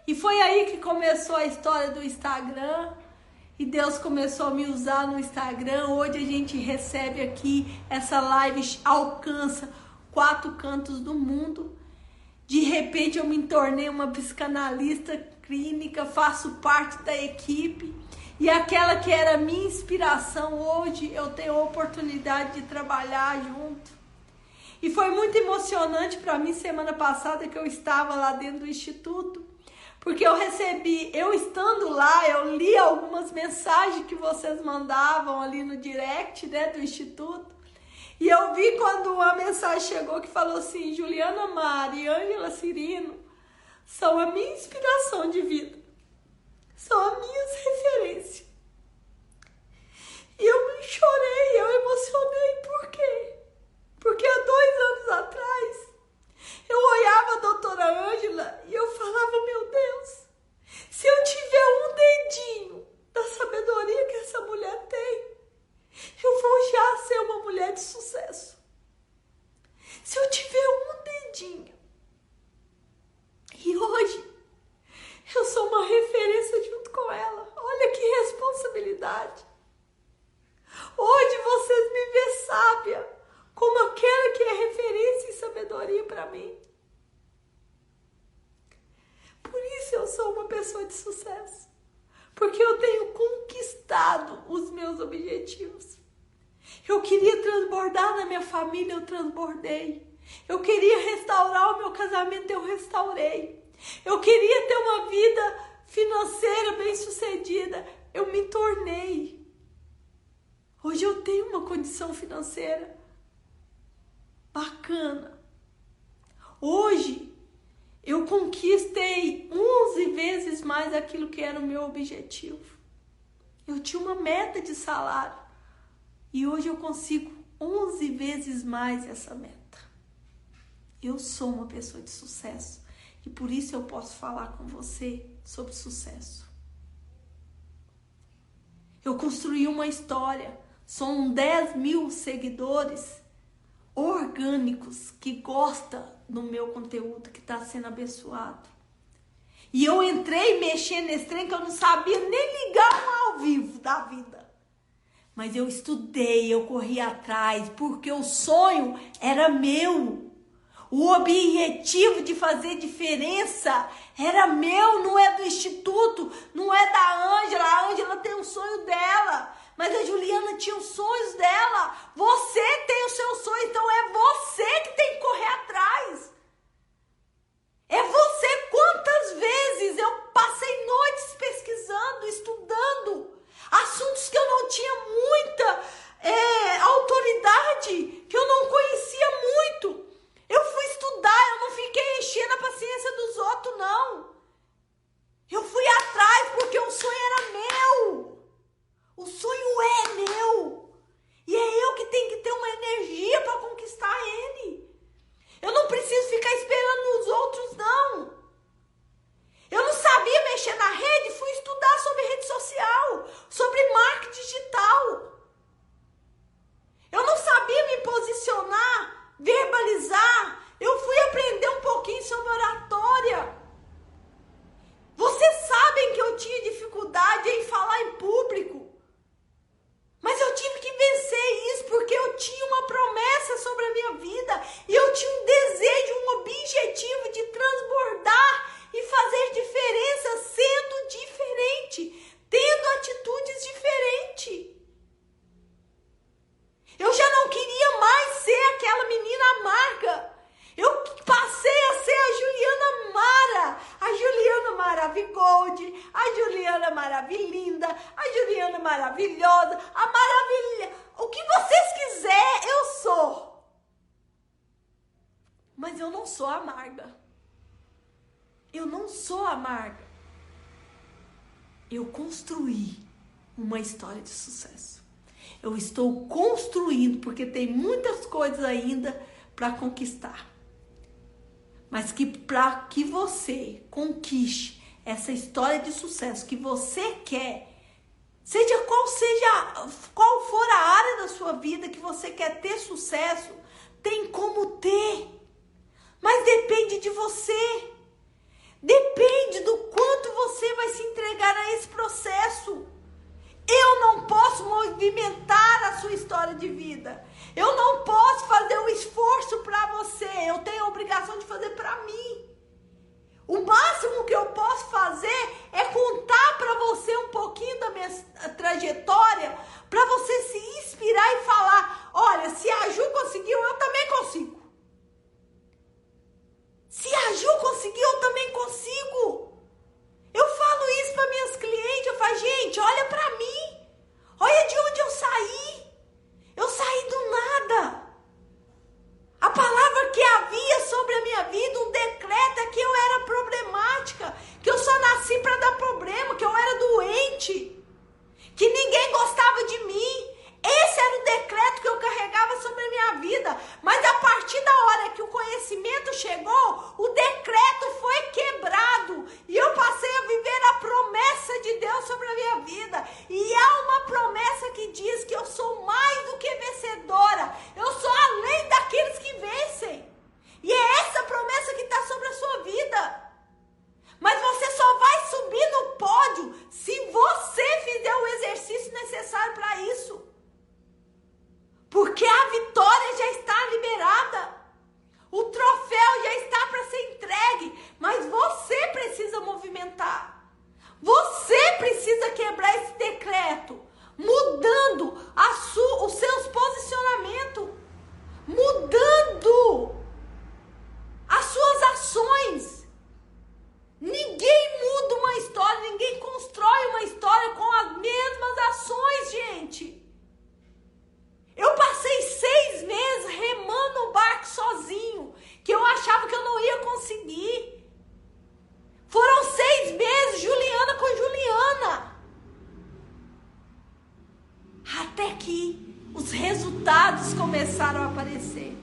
S1: E foi aí que começou a história do Instagram. E Deus começou a me usar no Instagram. Hoje a gente recebe aqui, essa live alcança quatro cantos do mundo. De repente eu me tornei uma psicanalista clínica, faço parte da equipe. E aquela que era minha inspiração, hoje eu tenho a oportunidade de trabalhar junto. E foi muito emocionante para mim semana passada que eu estava lá dentro do Instituto. Porque eu estando lá, eu li algumas mensagens que vocês mandavam ali no direct, né, do Instituto. E eu vi quando uma mensagem chegou que falou assim: Juliana Mari e Ângela Cirino são a minha inspiração de vida. São as minhas referências. E eu chorei, eu emocionei. Por quê? Porque há 2 anos atrás, eu olhava a doutora Ângela e eu falava: meu Deus, se eu tiver um dedinho da sabedoria que essa mulher tem, eu vou já ser uma mulher de sucesso. Se eu tiver um dedinho. E hoje, eu sou uma referência junto com ela. Olha que responsabilidade. Hoje vocês me vê sábia, como aquela que é referência e sabedoria para mim. Por isso eu sou uma pessoa de sucesso. Porque eu tenho conquistado os meus objetivos. Eu queria transbordar na minha família, eu transbordei. Eu queria restaurar o meu casamento, eu restaurei. Eu queria ter uma vida financeira bem-sucedida, eu me tornei. Hoje eu tenho uma condição financeira bacana. Hoje eu conquistei 11 vezes mais aquilo que era o meu objetivo. Eu tinha uma meta de salário e hoje eu consigo 11 vezes mais essa meta. Eu sou uma pessoa de sucesso e por isso eu posso falar com você sobre sucesso. Eu construí uma história, são 10 mil seguidores orgânicos que gostam do meu conteúdo, que está sendo abençoado. E eu entrei mexendo nesse trem que eu não sabia nem ligar um ao vivo da vida. Mas eu estudei, eu corri atrás, porque o sonho era meu. O objetivo de fazer diferença era meu, não é do Instituto, não é da Ângela. A Ângela tem um sonho dela, mas a Juliana tinha os sonhos dela. Você tem o seu sonho, então é você que tem que correr atrás. É você. Quantas vezes eu passei noites pesquisando, estudando assuntos que eu não tinha muita autoridade, que eu não conhecia muito. Eu fui estudar, eu não fiquei enchendo a paciência dos outros, não. Eu fui atrás porque o sonho era meu. O sonho é meu. E é eu que tenho que ter uma energia para conquistar ele. Eu não preciso ficar esperando os outros, não. Eu não sabia mexer na rede, fui estudar sobre rede social, sobre marketing digital. Eu não sabia me posicionar, verbalizar. Eu fui aprender um pouquinho sobre oratória. Vocês sabem que eu tinha dificuldade em falar em público. Mas eu tive que vencer isso porque eu tinha uma promessa sobre a minha vida. E eu tinha um desejo, um objetivo de transbordar e fazer diferença sendo diferente, tendo atitudes diferentes. Eu já não queria mais ser aquela menina amarga. Eu passei a ser a Juliana Mara, a Juliana Maravigold, a Juliana Maravilinda, a Juliana Maravilhosa, a Maravilha. O que vocês quiserem, eu sou. Mas eu não sou amarga. Eu não sou amarga. Eu construí uma história de sucesso. Eu estou construindo, porque tem muitas coisas ainda para conquistar. Mas que para que você conquiste essa história de sucesso que você quer, seja qual for a área da sua vida que você quer ter sucesso, tem como ter. Mas depende de você. Depende do quanto você vai se entregar a esse processo. Eu não posso movimentar a sua história de vida. Eu não posso fazer um esforço para você. Eu tenho a obrigação de fazer para mim. O máximo que eu posso fazer é contar para você um pouquinho da minha trajetória, para você se inspirar e falar: olha, se a Ju conseguiu, eu também consigo. Se a Ju conseguiu, eu também consigo. Eu falo isso para minhas clientes, eu falo: gente, olha para mim. Olha de onde eu saí. Eu saí do nada. A palavra que havia sobre a minha vida, um decreto, é que eu era problemática, que eu só nasci para dar problema, que eu era doente, que ninguém gostava de mim. Esse era o decreto que eu carregava sobre a minha vida. Mas a partir da hora que o conhecimento chegou, o decreto foi quebrado. E eu passei a viver a promessa de Deus sobre a minha vida. E há uma promessa que diz que eu sou mais do que vencedora. Eu sou além daqueles que vencem. E é essa promessa que está sobre a sua vida. Mas você só vai subir no pódio se você fizer o exercício necessário para isso. Porque a vitória já está liberada. O troféu já está para ser entregue. Mas você precisa movimentar. Você precisa quebrar esse decreto. Mudando os seus posicionamentos. Mudando as suas ações. Ninguém muda uma história. Ninguém constrói uma história com as mesmas ações, gente. Eu passei 6 meses remando o barco sozinho, que eu achava que eu não ia conseguir. Foram 6 meses Juliana com Juliana. Até que os resultados começaram a aparecer.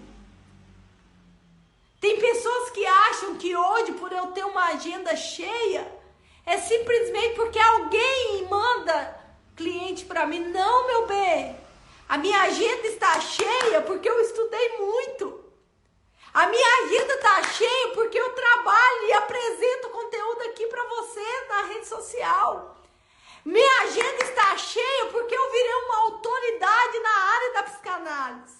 S1: Tem pessoas que acham que hoje, por eu ter uma agenda cheia, é simplesmente porque alguém manda cliente para mim. Não, meu bem. A minha agenda está cheia porque eu estudei muito. A minha agenda está cheia porque eu trabalho e apresento conteúdo aqui para você na rede social. Minha agenda está cheia porque eu virei uma autoridade na área da psicanálise.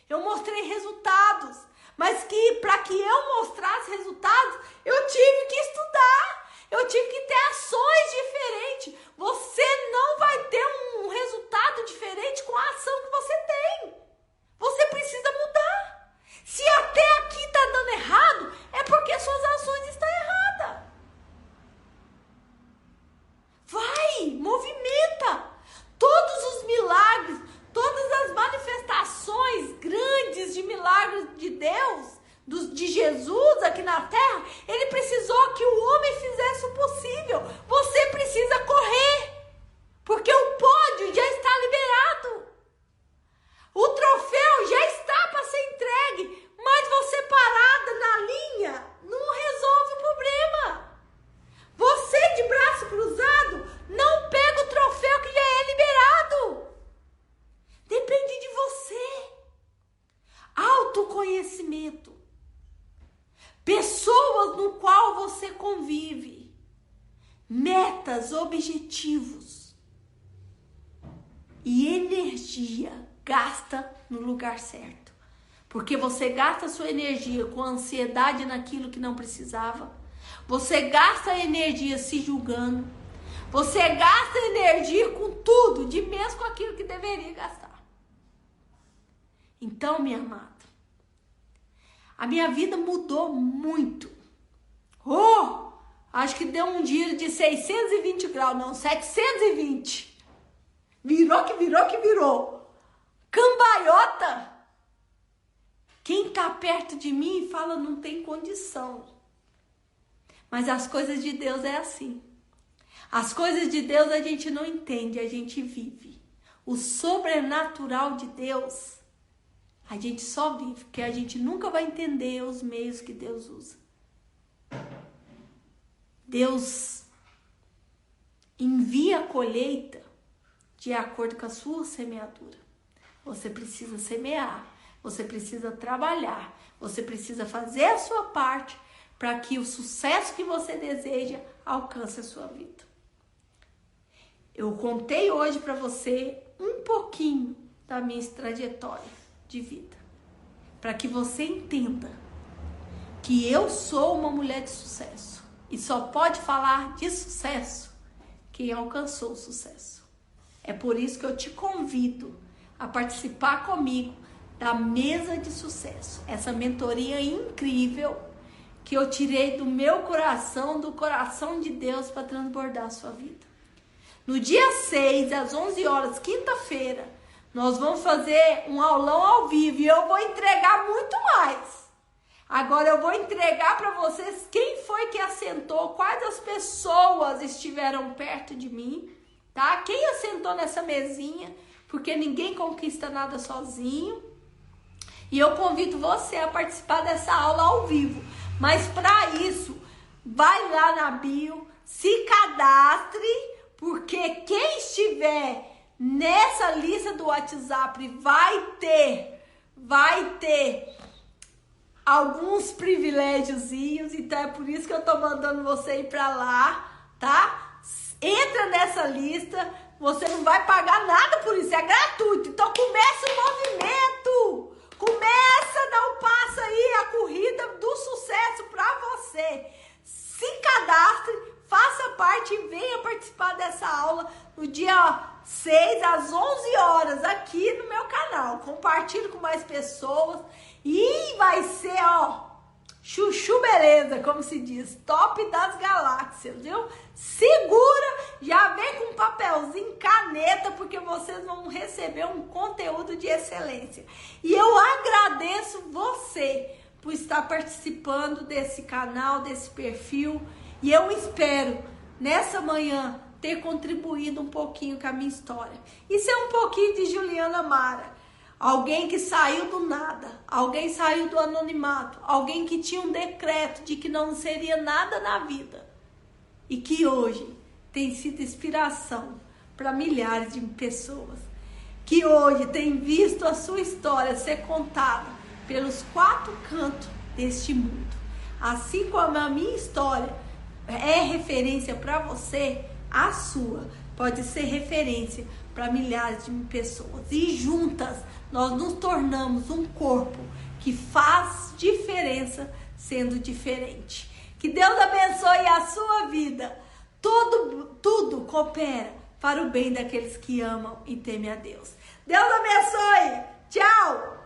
S1: Eu mostrei resultados, mas que para que eu mostrasse resultados, eu tive que estudar. Eu tive que ter ações diferentes. Você não vai ter um resultado diferente com a ação que você tem. Você precisa mudar. Se até aqui está dando errado, é porque suas ações metas, objetivos e energia gasta no lugar certo. Porque você gasta sua energia com ansiedade naquilo que não precisava. Você gasta energia se julgando. Você gasta energia com tudo, de mesmo com aquilo que deveria gastar. Então, minha amada, a minha vida mudou muito. Acho que deu um giro de 620 graus, não, 720. Virou que virou que virou. Cambaiota. Quem tá perto de mim fala, não tem condição. Mas as coisas de Deus é assim. As coisas de Deus a gente não entende, a gente vive. O sobrenatural de Deus, a gente só vive, porque a gente nunca vai entender os meios que Deus usa. Deus envia a colheita de acordo com a sua semeadura. Você precisa semear, você precisa trabalhar, você precisa fazer a sua parte para que o sucesso que você deseja alcance a sua vida. Eu contei hoje para você um pouquinho da minha trajetória de vida, para que você entenda que eu sou uma mulher de sucesso e só pode falar de sucesso quem alcançou o sucesso. É por isso que eu te convido a participar comigo da Mesa de Sucesso, essa mentoria incrível que eu tirei do meu coração, do coração de Deus, para transbordar a sua vida. No dia 6, às 11 horas, quinta-feira, nós vamos fazer um aulão ao vivo e eu vou entregar muito mais. Agora eu vou entregar para vocês quem foi que assentou, quais as pessoas estiveram perto de mim, tá? Quem assentou nessa mesinha, porque ninguém conquista nada sozinho. E eu convido você a participar dessa aula ao vivo. Mas para isso, vai lá na bio, se cadastre, porque quem estiver nessa lista do WhatsApp vai ter alguns privilégiozinhos. Então é por isso que eu tô mandando você ir para lá, tá? Entra nessa lista, você não vai pagar nada por isso, é gratuito. Então começa o movimento, começa a dar um passo aí, a corrida do sucesso para você. Se cadastre, faça parte e venha participar dessa aula no dia 6 às 11 horas aqui no meu canal. Compartilhe com mais pessoas e vai ser, chuchu beleza, como se diz, top das galáxias, viu? Segura, já vem com papelzinho, caneta, porque vocês vão receber um conteúdo de excelência. E eu agradeço você por estar participando desse canal, desse perfil, e eu espero, nessa manhã, ter contribuído um pouquinho com a minha história. Isso é um pouquinho de Juliana Mara. Alguém que saiu do nada, alguém saiu do anonimato, alguém que tinha um decreto de que não seria nada na vida e que hoje tem sido inspiração para milhares de pessoas, que hoje tem visto a sua história ser contada pelos 4 cantos deste mundo. Assim como a minha história é referência para você, a sua pode ser referência para milhares de pessoas. E juntas nós nos tornamos um corpo que faz diferença sendo diferente. Que Deus abençoe a sua vida. Tudo coopera para o bem daqueles que amam e temem a Deus. Deus abençoe. Tchau.